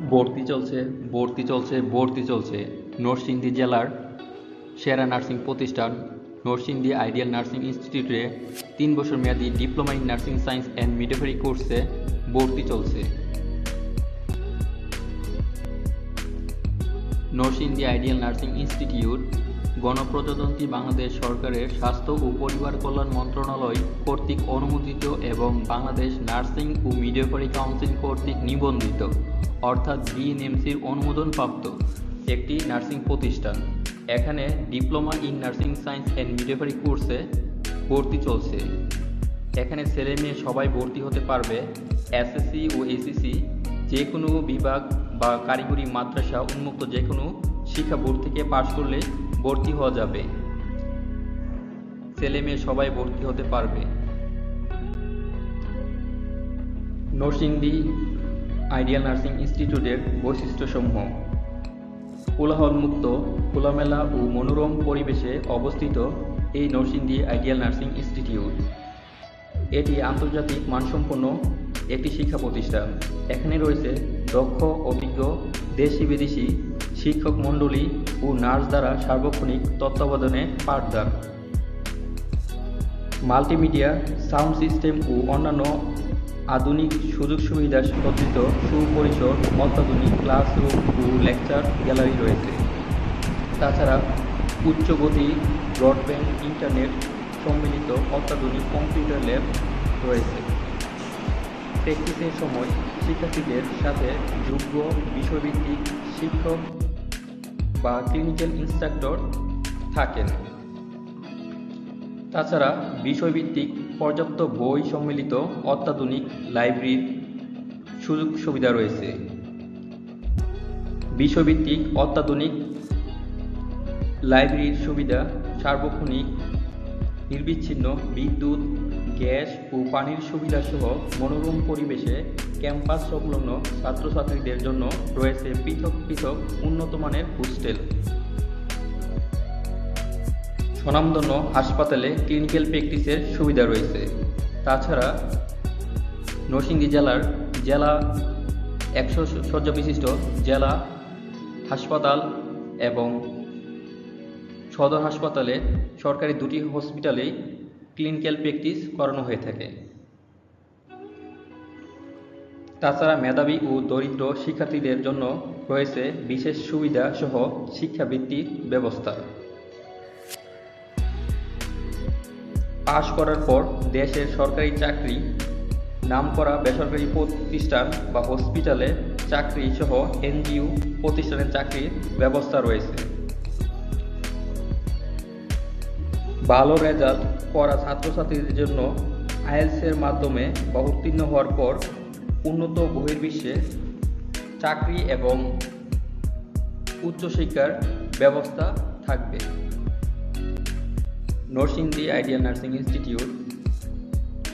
ভর্তি চলছে নরসিংদী জেলার সেরা নার্সিং প্রতিষ্ঠান নরসিংদী আইডিয়াল নার্সিং ইনস্টিটিউটে 3 বছর মেয়াদী diploma in nursing science and midwifery কোর্সে ভর্তি চলছে। নরসিংদী আইডিয়াল নার্সিং ইনস্টিটিউট গণপ্রজাতন্ত্রী বাংলাদেশ সরকারের স্বাস্থ্য ও পরিবার কল্যাণ মন্ত্রণালয় কর্তৃক অনুমোদিত এবং বাংলাদেশ নার্সিং ও মিডওয়াইফারি কাউন্সিল কর্তৃক নিবন্ধিত অর্থাৎ বিএনএমসির অনুমোদনপ্রাপ্ত একটি নার্সিং প্রতিষ্ঠান। এখানে diploma in nursing science and midwifery কোর্সে ভর্তি চলছে। এখানে ছেলে মেয়ে সবাই ভর্তি হতে পারবে। এসএসসি ও এসএসসি যে কোনো বিভাগ বা কারিগরি মাদ্রাসা উন্মুক্ত যে কোনো শিক্ষা বোর্ড থেকে পাশ করলে ভর্তি হওয়া যাবে। ছেলে মেয়ে সবাই ভর্তি হতে পারবে। নরসিংদী আইডিয়াল নার্সিং ইনস্টিটিউটের বৈশিষ্ট্যসমূহ: কোলাহলমুক্ত, খোলামেলা ও মনোরম পরিবেশে অবস্থিত এই নরসিংদী আইডিয়াল নার্সিং ইনস্টিটিউট এটি আন্তর্জাতিক মানসম্পন্ন একটি শিক্ষা প্রতিষ্ঠান। এখানে রয়েছে দক্ষ, অভিজ্ঞ দেশি বিদেশি শিক্ষক মণ্ডলী ও নার্স দ্বারা সার্বক্ষণিক তত্ত্বাবধানে পাঠদান, মাল্টিমিডিয়া সাউন্ড সিস্টেম ও অন্যান্য আধুনিক সুযোগ সুবিধা সজ্জিত সুপরিসর অত্যাধুনিক ক্লাসরুম ও লেকচার গ্যালারি রয়েছে। তাছাড়া উচ্চগতি ব্রডব্যান্ড ইন্টারনেট সম্মিলিত অত্যাধুনিক কম্পিউটার ল্যাব রয়েছে। প্র্যাকটিসের সময় শিক্ষার্থীদের সাথে যোগ্য বিষয়ভিত্তিক শিক্ষক বা ক্লিনিক্যাল ইনস্ট্রাক্টর থাকেন। তাছাড়া বিষয়ভিত্তিক পর্যাপ্ত বই সম্মিলিত অত্যাধুনিক লাইব্রেরির সুযোগ সুবিধা রয়েছে। বিষয়ভিত্তিক অত্যাধুনিক লাইব্রেরির সুবিধা সার্বক্ষণিক নিরবিচ্ছিন্ন বিদ্যুৎ, গ্যাস ও পানির সুবিধা সহ মনোরম পরিবেশে ক্যাম্পাস সংলগ্ন ছাত্রছাত্রীদের জন্য রয়েছে পৃথক পৃথক উন্নতমানের হোস্টেল। স্বনামধন্য হাসপাতালে ক্লিনিক্যাল প্র্যাকটিসের সুবিধা রয়েছে। তাছাড়া নরসিংদী জেলা 100 শয্যা বিশিষ্ট জেলা হাসপাতাল এবং সদর হাসপাতালে সরকারি 2টি হসপিটালেই ক্লিনিক্যাল প্র্যাকটিস করানো হয়ে থাকে। তাছাড়া মেধাবী ও দরিদ্র শিক্ষার্থীদের জন্য রয়েছে বিশেষ সুবিধা সহ শিক্ষাবৃত্তির ব্যবস্থা। পাশ করার পর দেশের সরকারি চাকরি, নামকরা বেসরকারি প্রতিষ্ঠান বা হসপিটালে চাকরি সহ এনজিও প্রতিষ্ঠানে চাকরির ব্যবস্থা রয়েছে। ভালো রেজাল্ট করা ছাত্রছাত্রীদের জন্য আইএলটিএস মাধ্যমে বা উত্তীর্ণ হওয়ার পর উন্নত বহির্বিশ্বে চাকরি এবং উচ্চশিক্ষার ব্যবস্থা থাকবে। Narsingdi ideal nursing institute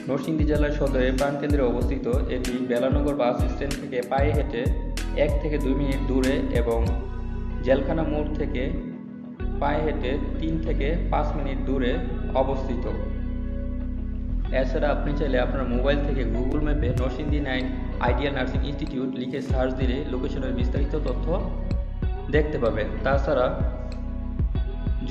Narsingdi জেলার সদরে প্রাণকেন্দ্রে অবস্থিত। এটি বেলানগর বাস স্ট্যান্ড থেকে পায়ে হেঁটে 1 থেকে 2 মিনিট দূরে এবং জেলখানা মোড় থেকে পায়ে হেঁটে 3 থেকে 5 মিনিট দূরে অবস্থিত। এছাড়া আপনি চাইলে আপনার মোবাইল থেকে গুগল ম্যাপে নরসিংদী আইডিয়াল নার্সিং ইনস্টিটিউট লিখে সার্চ দিলে লোকেশনের বিস্তারিত তথ্য দেখতে পাবেন। তাছাড়া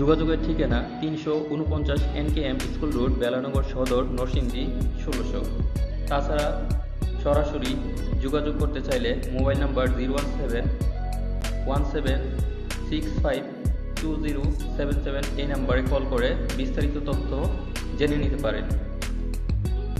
যোগাযোগের ঠিকানা 349 NKM স্কুল রোড, বেলানগর সদর, নরসিংদী 1600। তাছাড়া সরাসরি যোগাযোগ করতে চাইলে মোবাইল নাম্বার 01717652077 এই নাম্বারে কল করে বিস্তারিত তথ্য জেনে নিতে পারেন।